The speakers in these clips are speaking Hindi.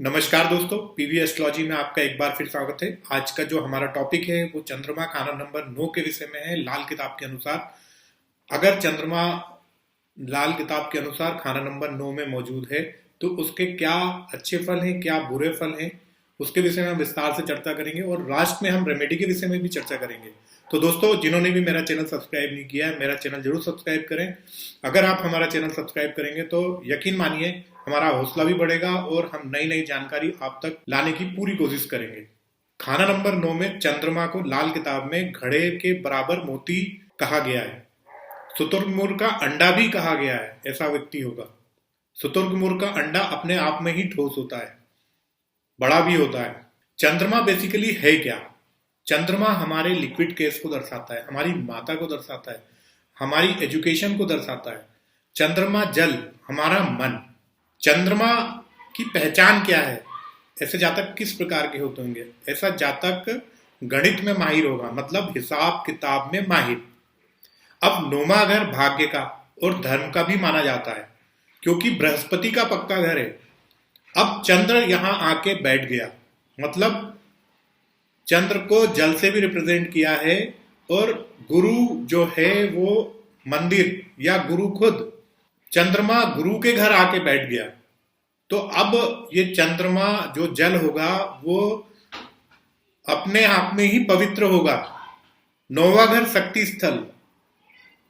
नमस्कार दोस्तों, पीवी एस्ट्रोलॉजी में आपका एक बार फिर स्वागत है। आज का जो हमारा टॉपिक है वो चंद्रमा खाना नंबर 9 के विषय में है। लाल किताब के अनुसार अगर चंद्रमा लाल किताब के अनुसार खाना नंबर 9 में मौजूद है तो उसके क्या अच्छे फल हैं, क्या बुरे फल हैं, उसके विषय में हम विस्तार से चर्चा करेंगे और लास्ट में हम रेमेडी के विषय में भी चर्चा करेंगे। तो दोस्तों, जिन्होंने भी मेरा चैनल सब्सक्राइब नहीं किया है, मेरा चैनल जरूर सब्सक्राइब करें। अगर आप हमारा चैनल सब्सक्राइब करेंगे तो यकीन मानिए हमारा हौसला भी बढ़ेगा और हम नई नई जानकारी आप तक लाने की पूरी कोशिश करेंगे। खाना नंबर 9 में चंद्रमा को लाल किताब में घड़े के बराबर मोती कहा गया है। शुतुरमुर्ग का अंडा भी कहा गया है, ऐसा व्यक्ति होगा। शुतुरमुर्ग का अंडा अपने आप में ही ठोस होता है, बड़ा भी होता है। चंद्रमा बेसिकली है क्या? चंद्रमा हमारे लिक्विड केस को दर्शाता है, हमारी माता को दर्शाता है, हमारी एजुकेशन को दर्शाता है। चंद्रमा जल, हमारा मन। चंद्रमा की पहचान क्या है? ऐसे जातक किस प्रकार के होते होंगे? ऐसा जातक गणित में माहिर होगा, मतलब हिसाब किताब में माहिर। अब 9वां घर भाग्य का और धर्म का भी माना जाता है क्योंकि बृहस्पति का पक्का घर है। अब चंद्र यहां आके बैठ गया, मतलब चंद्र को जल से भी रिप्रेजेंट किया है और गुरु जो है वो मंदिर या गुरु खुद। चंद्रमा गुरु के घर आके बैठ गया तो अब ये चंद्रमा जो जल होगा वो अपने आप में ही पवित्र होगा। 9वां घर शक्ति स्थल,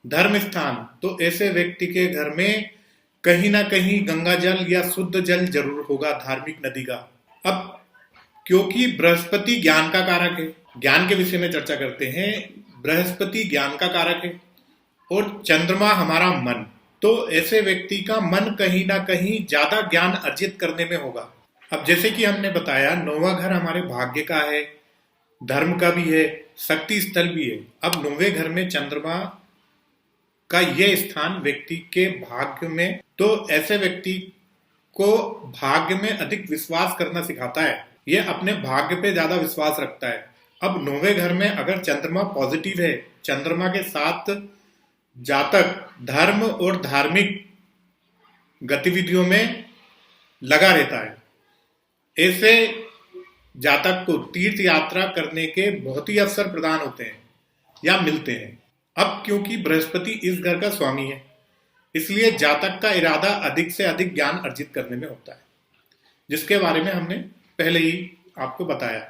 धर्म स्थान, तो ऐसे व्यक्ति के घर में कहीं ना कहीं गंगा जल या शुद्ध जल जरूर होगा, धार्मिक नदी का। अब क्योंकि बृहस्पति ज्ञान का कारक है, ज्ञान के विषय में चर्चा करते हैं। बृहस्पति ज्ञान का कारक है और चंद्रमा हमारा मन, तो ऐसे व्यक्ति का मन कहीं ना कहीं ज्यादा ज्ञान अर्जित करने में होगा। अब जैसे कि हमने बताया 9वां घर हमारे भाग्य का है, धर्म का भी है, शक्ति स्थल भी है। अब 9वें घर में चंद्रमा का यह स्थान व्यक्ति के भाग्य में, तो ऐसे व्यक्ति को भाग्य में अधिक विश्वास करना सिखाता है। यह अपने भाग्य पे ज्यादा विश्वास रखता है। अब 9वें घर में अगर चंद्रमा पॉजिटिव है, चंद्रमा के साथ जातक धर्म और धार्मिक गतिविधियों में लगा रहता है, ऐसे जातक को तीर्थ यात्रा करने के बहुत ही अवसर प्रदान होते हैं या मिलते हैं। अब क्योंकि बृहस्पति इस घर का स्वामी है, इसलिए जातक का इरादा अधिक से अधिक ज्ञान अर्जित करने में होता है, जिसके बारे में हमने पहले ही आपको बताया।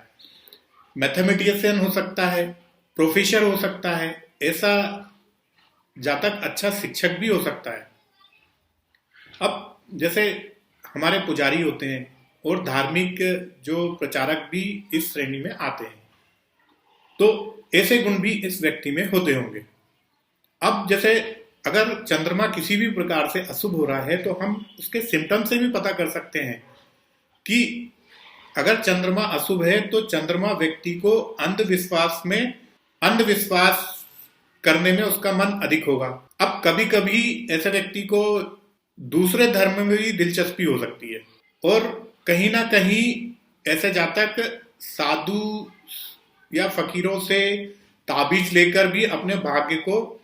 मैथमेटिशियन हो सकता है, प्रोफेसर हो सकता है, ऐसा जातक अच्छा शिक्षक भी हो सकता है। अब जैसे हमारे पुजारी होते हैं और धार्मिक जो प्रचारक भी इस श्रेणी में आते हैं, तो ऐसे गुण भी इस व्यक्ति में होते होंगे। अब जैसे अगर चंद्रमा किसी भी प्रकार से अशुभ हो रहा है तो हम उसके सिम्टम से भी पता कर सकते हैं कि अगर चंद्रमा अशुभ है तो चंद्रमा व्यक्ति को अंधविश्वास करने में उसका मन अधिक होगा। अब कभी कभी ऐसे व्यक्ति को दूसरे धर्म में भी दिलचस्पी हो सकती है और कहीं ना कहीं ऐसे जातक साधु या फकीरों से ताबीज लेकर भी अपने भाग्य को,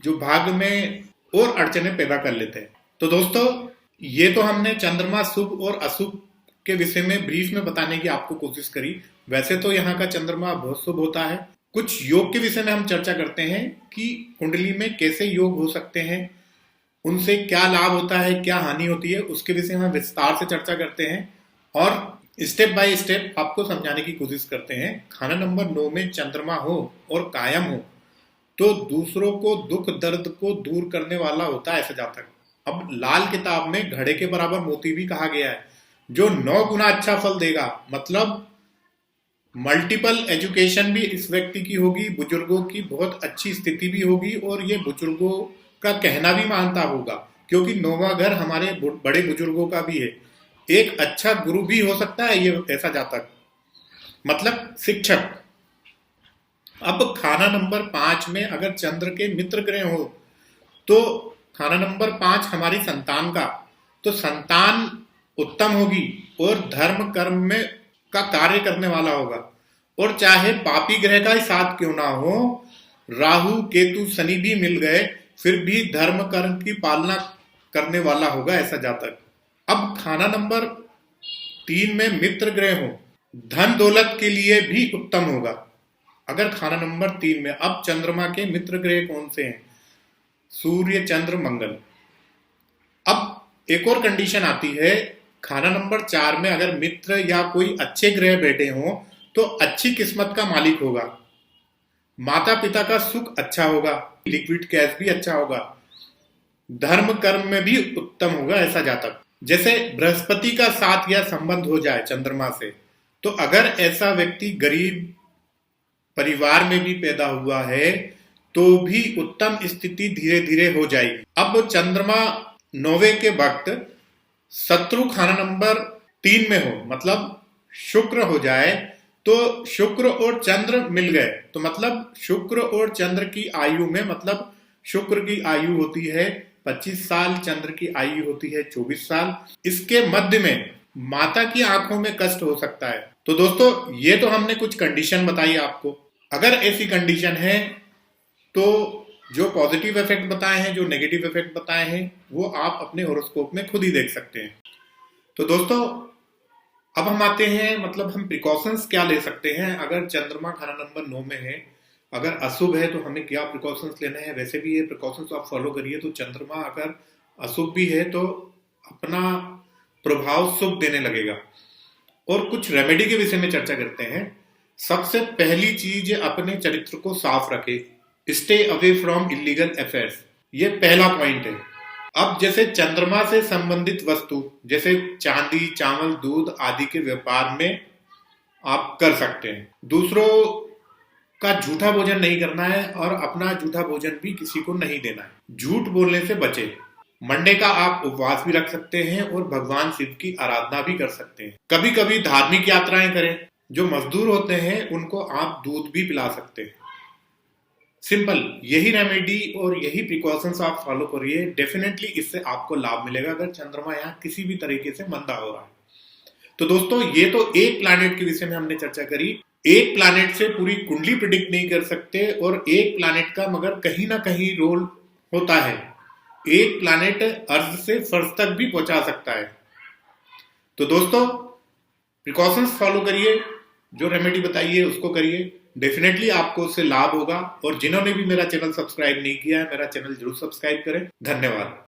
जो भाग्य में और अड़चने पैदा कर लेते हैं। तो दोस्तों, ये तो हमने चंद्रमा शुभ और अशुभ के विषय में ब्रीफ में बताने की आपको कोशिश करी। वैसे तो यहाँ का चंद्रमा बहुत शुभ होता है। कुछ योग के विषय में हम चर्चा करते हैं कि कुंडली में कैसे योग हो सकते हैं, उनसे क्या लाभ होता है, क्या हानि होती है, उसके विषय में विस्तार से चर्चा करते हैं और स्टेप बाय स्टेप आपको समझाने की कोशिश करते हैं। खाना नंबर 9 में चंद्रमा हो और कायम हो तो दूसरों को दुख दर्द को दूर करने वाला होता है ऐसा जातक। अब लाल किताब में घड़े के बराबर मोती भी कहा गया है, जो 9 गुना अच्छा फल देगा। मतलब मल्टीपल एजुकेशन भी इस व्यक्ति की होगी, बुजुर्गों की बहुत अच्छी स्थिति भी होगी और ये बुजुर्गों का कहना भी मानता होगा क्योंकि 9वां घर हमारे बड़े बुजुर्गों का भी है। एक अच्छा गुरु भी हो सकता है ये ऐसा जातक, मतलब शिक्षक। अब खाना नंबर 5 में अगर चंद्र के मित्र ग्रह हो तो खाना नंबर 5 हमारी संतान का, तो संतान उत्तम होगी और धर्म कर्म में का कार्य करने वाला होगा। और चाहे पापी ग्रह का ही साथ क्यों ना हो, राहु केतु शनि भी मिल गए, फिर भी धर्म कर्म की पालना करने वाला होगा ऐसा जातक। अब खाना नंबर 3 में मित्र ग्रह हो, धन दौलत के लिए भी उत्तम होगा। अगर खाना नंबर 3 में, अब चंद्रमा के मित्र ग्रह कौन से हैं? सूर्य, चंद्र, मंगल। अब एक और कंडीशन आती है, खाना नंबर 4 में अगर मित्र या कोई अच्छे ग्रह बैठे हों तो अच्छी किस्मत का मालिक होगा, माता पिता का सुख अच्छा होगा, लिक्विड कैश भी अच्छा होगा, धर्म कर्म में भी उत्तम होगा ऐसा जातक। जैसे बृहस्पति का साथ या संबंध हो जाए चंद्रमा से, तो अगर ऐसा व्यक्ति गरीब परिवार में भी पैदा हुआ है तो भी उत्तम स्थिति धीरे धीरे हो जाएगी। अब चंद्रमा 9वें के वक्त शत्रु खाना नंबर 3 में हो, मतलब शुक्र हो जाए, तो शुक्र और चंद्र मिल गए तो मतलब शुक्र और चंद्र की आयु में, मतलब शुक्र की आयु होती है 25 साल, चंद्र की आयु होती है 24 साल। इसके मध्य में माता की आंखों में कष्ट हो सकता है। तो दोस्तों ये तो हमने कुछ कंडीशन बताई आपको। अगर ऐसी कंडीशन है तो जो पॉजिटिव इफेक्ट बताए हैं, जो नेगेटिव इफेक्ट बताए हैं, वो आप अपने हॉरोस्कोप में खुद ही देख सकते हैं। तो दोस्तों अब हम आते हैं, मतलब हम प्रिकॉशंस क्या ले सकते हैं अगर चंद्रमा खाना नंबर 9 में है, अगर अशुभ है तो हमें क्या प्रिकॉशंस लेने हैं। वैसे भी ये प्रिकॉशंस आप फॉलो करिए। तो चंद्रमा अगर अशुभ भी है तो अपना प्रभाव शुभ देने लगेगा। और कुछ रेमेडी के विषय में चर्चा करते हैं। सबसे पहली चीज, अपने चरित्र को साफ रखे, stay away from illegal affairs, ये पहला पॉइंट है। अब जैसे चंद्रमा से संबंधित वस्तु जैसे चांदी, चावल, दूध आदि के व्यापार में आप कर सकते हैं। दूसरों का झूठा भोजन नहीं करना है और अपना झूठा भोजन भी किसी को नहीं देना है। झूठ बोलने से बचे। मंडे का आप उपवास भी रख सकते हैं और भगवान शिव की आराधना भी कर सकते हैं। कभी कभी धार्मिक यात्राएं करें। जो मजदूर होते हैं उनको आप दूध भी पिला सकते हैं। सिंपल, यही रेमेडी और यही प्रिकॉशंस आप फॉलो करिए, डेफिनेटली इससे आपको लाभ मिलेगा अगर चंद्रमा यहाँ किसी भी तरीके से मंदा हो रहा है। तो दोस्तों ये तो एक प्लैनेट के विषय में हमने चर्चा करी। एक प्लैनेट से पूरी कुंडली प्रिडिक्ट नहीं कर सकते और एक प्लैनेट का मगर कहीं ना कहीं रोल होता है। एक प्लैनेट अर्थ से फर्श तक भी पहुंचा सकता है। तो दोस्तों प्रिकॉशंस फॉलो करिए, जो रेमेडी बताई है उसको करिए, डेफिनेटली आपको उससे लाभ होगा। और जिन्होंने भी मेरा चैनल सब्सक्राइब नहीं किया है, मेरा चैनल जरूर सब्सक्राइब करें। धन्यवाद।